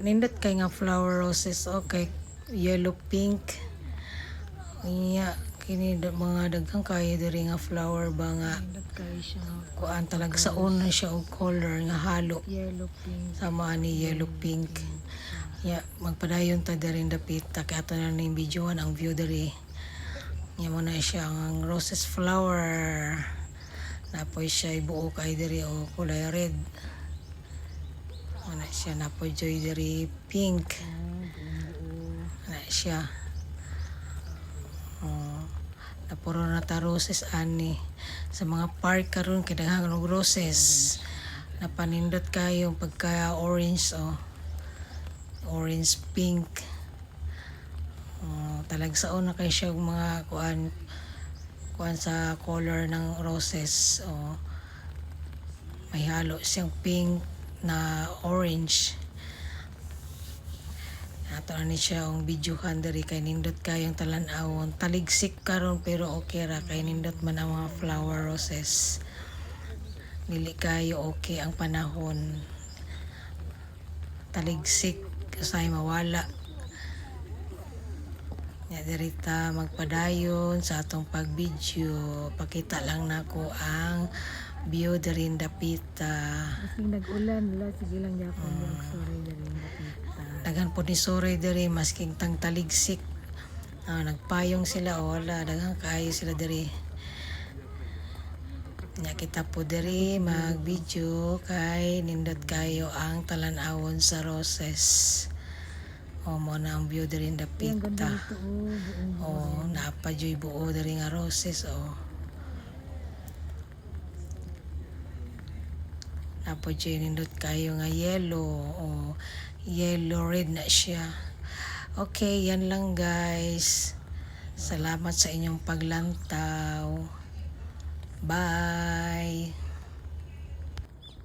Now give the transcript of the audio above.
nindot kay nga flower roses okay yellow pink iya kini mga daghang kayo diri nga flower ba nga Nindot kayo siya. kuan talaga sa una siya og color nga halo Yellow pink. sama ni yellow pink. Ya, magpadayon ta diri dapita kay ato na ning videohan ang view diri. Ya mo na siya ang roses flower. Napoy siya buo kay diri o kulay red. Ana siya napoy joy diri pink. Ana siya. Napuro na ta roses ani sa mga park karon kay daghang og roses. Napanindot kayo pagka orange orange pink. Talagsaon na kay siya og mga kuan sa color ng roses may halo siyang pink na orange. Ato ni siya ang video diri kay nindot kayong talan-awon taligsik karon pero okay ra kay nindot man ang mga flower roses dili kayo okay ang panahon taligsik usay mawala ya dirita magpadayon sa atong pag-video pakita lang nako ang view diri dapita. Masing nag-ulan wala sige lang yapon sorry dali nakita. Daghan po ni Soray diri masking tang taligsik. Nagpayong sila wala daghang kayo sila diri. Nya kita po diri mag-video kay nindot kayo ang talan-awon sa roses. Mo na ang view diri dapita. Napajoy buo diri nga roses Napajoy nindot kayo nga yellow yellow red na siya. Okay, yan lang guys. Salamat sa inyong paglantaw. Bye.